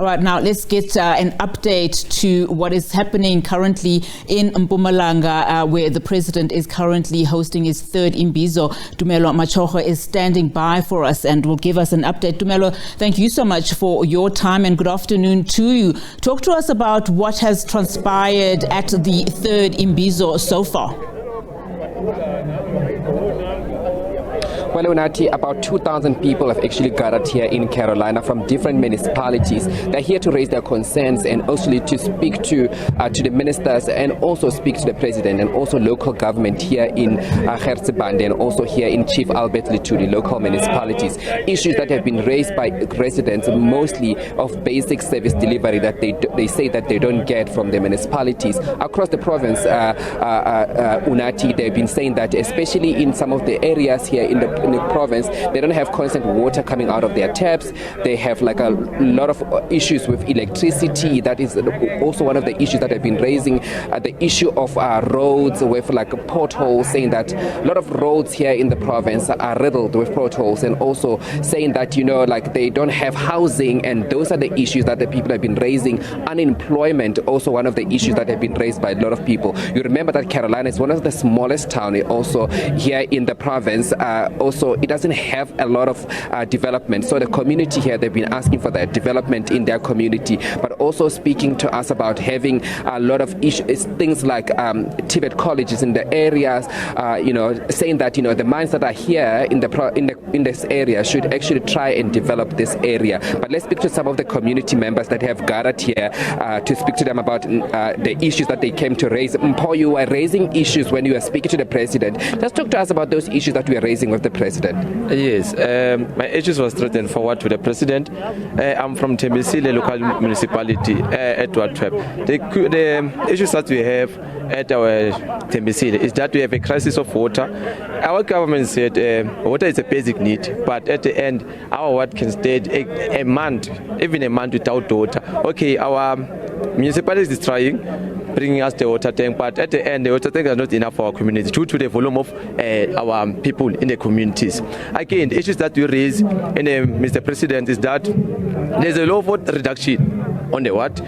All right, now let's get an update to what is happening currently in Mpumalanga, where the president is currently hosting his third Imbizo. Tumelo Machogo is standing by for us and will give us an update. Tumelo, thank you so much for your time and good afternoon to you. Talk to us about what has transpired at the third Imbizo so far. Well, Unati, about 2,000 people have actually gathered here in Carolina from different municipalities. They're here to raise their concerns and also to speak to the ministers and also speak to the president and also local government here in Gertsebande and also here in Chief Albert Lituli, local municipalities. Issues that have been raised by residents, mostly of basic service delivery that they say that they don't get from the municipalities. Across the province, Unati, they've been saying that especially in some of the areas here in the province, they don't have constant water coming out of their taps. They have like a lot of issues with electricity. That is also one of the issues that have been raising. The issue of roads with like potholes, saying that a lot of roads here in the province are riddled with potholes, and also saying that, you know, like they don't have housing, and those are the issues that the people have been raising. Unemployment, also one of the issues that have been raised by a lot of people. You remember that Carolina is one of the smallest towns also here in the province. Also, it doesn't have a lot of development. So the community here, they've been asking for that development in their community, but also speaking to us about having a lot of issues, things like Tibet colleges in the areas, saying that, you know, the mines that are here in this area should actually try and develop this area. But let's speak to some of the community members that have gathered here to speak to them about the issues that they came to raise. Mpo, you were raising issues when you were speaking to the president. Just talk to us about those issues that we are raising with the president. Yes, my issues was straightforward to the president. I'm from Tembisile local municipality at Wattrap. The issues that we have at our Tembisile is that we have a crisis of water. Our government said water is a basic need, but at the end, our ward can stay a month, even a month without water. Okay, our municipality is trying, bringing us the water tank, but at the end the water tank is not enough for our community due to the volume of our people in the communities. Again, the issues that we raise in Mr. President is that there's a low vote reduction on the ward.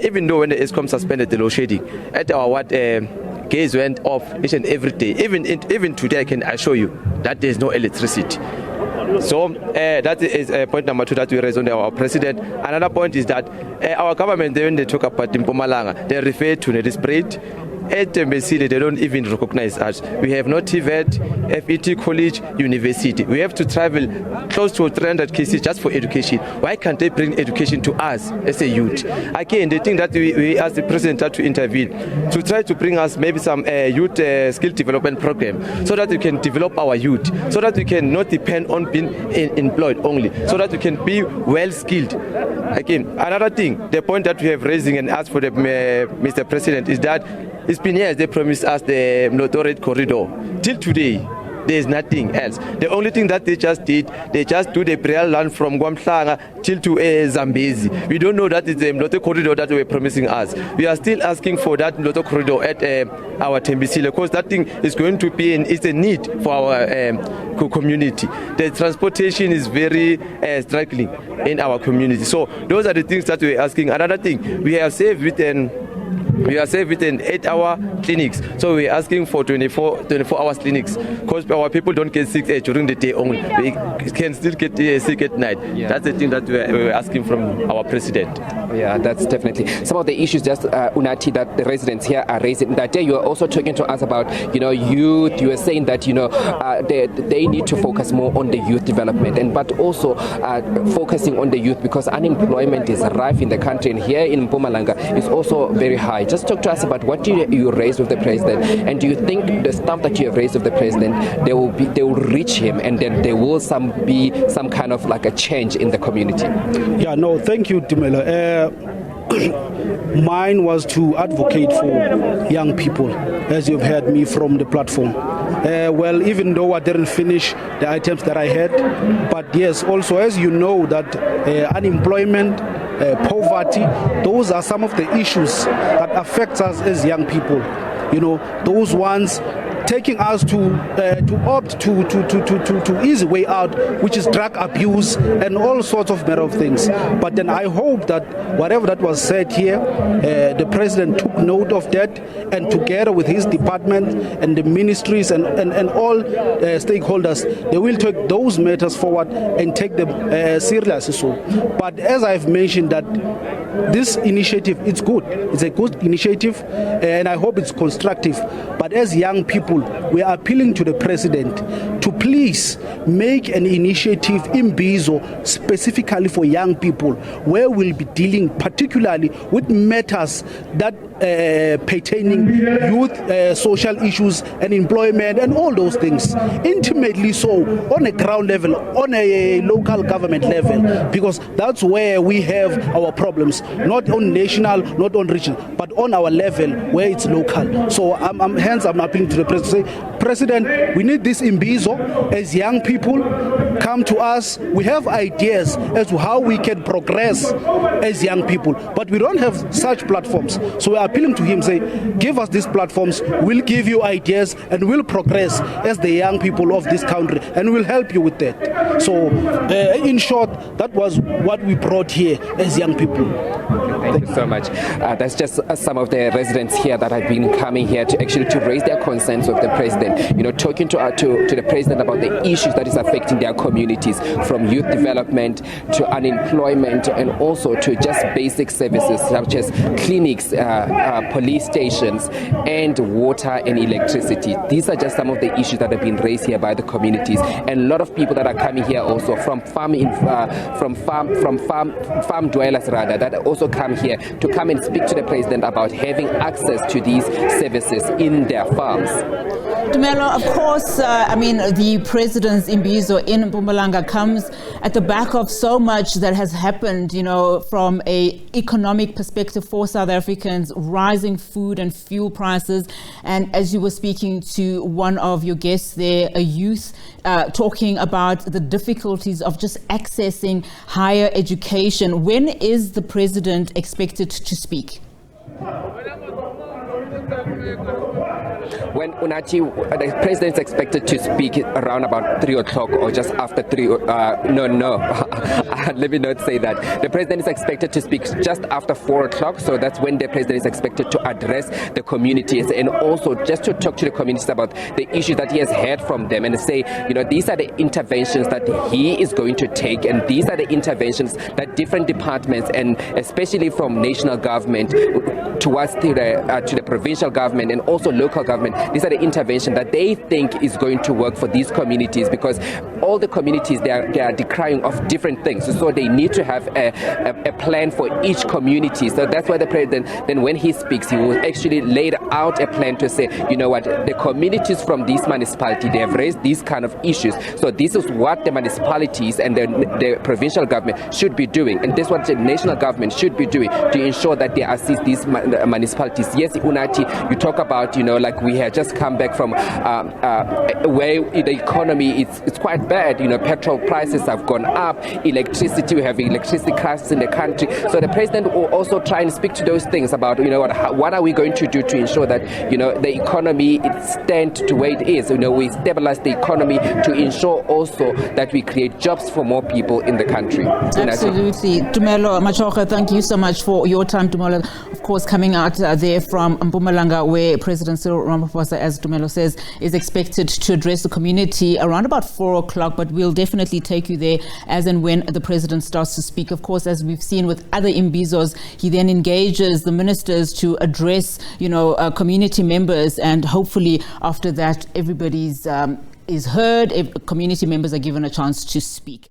Even though when the Eskom suspended the load shedding, at our ward gas went off each and every day. Even today I can assure you that there's no electricity. So that is point number 2 that we raised on our president. Another point is that our government, when they talk about Mpumalanga, they refer to the spread. At Tembisile, they don't even recognize us. We have no TVET, FET college, university. We have to travel close to 300 cases just for education. Why can't they bring education to us as a youth? Again, they think that we ask the president to intervene, to try to bring us maybe some youth skill development program, so that we can develop our youth, so that we can not depend on being employed only, so that we can be well skilled. Again, another thing, the point that we have raising and asked for the Mr. President is that it's been years they promised us the Notoret corridor. Till today, there is nothing else. The only thing that they just did, they just do the burial land from Mpumalanga till to Zambezi. We don't know that it's the Mloto corridor that they were promising us. We are still asking for that Mloto corridor at our Tembisile, because that thing is going to be it's a need for our community. The transportation is very struggling in our community. So those are the things that we are asking. Another thing, we are saved within 8-hour clinics. So we're asking for 24 hours clinics, because our people don't get sick during the day only. We can still get sick at night. Yeah. That's the thing that we're asking from our president. Yeah, that's definitely some of the issues, just Unati, that the residents here are raising. That day you were also talking to us about, you know, youth. You were saying that, you know, they need to focus more on the youth development, but also focusing on the youth because unemployment is rife in the country, and here in Mpumalanga is also very high. Just talk to us about what you raised with the president, and do you think the stuff that you have raised with the president, they will reach him, and then there will be some kind of like a change in the community? Yeah, no, thank you, Tumelo. Mine was to advocate for young people, as you've heard me from the platform. Well, even though I didn't finish the items that I had, but yes, also as you know that unemployment, poverty, those are some of the issues that affect us as young people. You know, those ones taking us to opt to easy way out, which is drug abuse and all sorts of matter of things. But then I hope that whatever that was said here, the president took note of that, and together with his department and the ministries and all stakeholders, they will take those matters forward and take them seriously. So, but as I've mentioned, that this initiative, it's good. It's a good initiative, and I hope it's constructive. But as young people, we are appealing to the president to please make an initiative Imbizo specifically for young people, where we'll be dealing particularly with matters that pertaining youth social issues and employment and all those things, intimately so on a ground level, on a local government level, because that's where we have our problems, not on national, not on regional, but on our level where it's local. So I'm appealing to the president. Say, President, we need this Imbizo. As young people come to us, we have ideas as to how we can progress as young people, but we don't have such platforms. So we're appealing to him, say, give us these platforms, we'll give you ideas and we'll progress as the young people of this country, and we'll help you with that. So in short, that was what we brought here as young people. Thank you so much. That's just some of the residents here that have been coming here to raise their concerns with the president. You know, talking to the president about the issues that is affecting their communities, from youth development to unemployment, and also to just basic services such as clinics, police stations, and water and electricity. These are just some of the issues that have been raised here by the communities, and a lot of people that are coming here also from farm dwellers rather, that also come here to come and speak to the president about having access to these services in their farms. Tumelo, of course, the president's Imbizo in Mpumalanga comes at the back of so much that has happened, you know, from a economic perspective for South Africans, rising food and fuel prices. And as you were speaking to one of your guests there, a youth, talking about the difficulties of just accessing higher education. When is the president expected to speak? When the president is expected to speak around about 3 o'clock or just after 3. Let me not say that. The president is expected to speak just after 4 o'clock. So that's when the president is expected to address the communities, and also just to talk to the communities about the issues that he has heard from them, and say, you know, these are the interventions that he is going to take, and these are the interventions that different departments, and especially from national government towards to the provincial government and also local government, these are the interventions that they think is going to work for these communities, because all the communities, they are decrying of different things. So they need to have a plan for each community. So that's why the president, then when he speaks, he will actually lay out a plan to say, you know what, the communities from this municipality, they have raised these kind of issues. So this is what the municipalities and the provincial government should be doing. And this is what the national government should be doing to ensure that they assist these municipalities. Yes, Unati, you talk about, you know, like we had just come back from where the economy, it's quite bad. You know, petrol prices have gone up, electricity, we have electricity crisis in the country. So the president will also try and speak to those things about, you know, what are we going to do to ensure that, you know, the economy stands to where it is. You know, we stabilize the economy to ensure also that we create jobs for more people in the country. Absolutely. Tumelo Machogo, thank you so much for your time, Tumelo. Of course, coming out there from Mpumalanga, where President Cyril Ramaphosa, as Tumelo says, is expected to address the community around about 4 o'clock, but we'll definitely take you there as and when the president starts to speak. Of course, as we've seen with other Imbizos, he then engages the ministers to address, you know, community members, and hopefully after that, everybody's is heard, community members are given a chance to speak.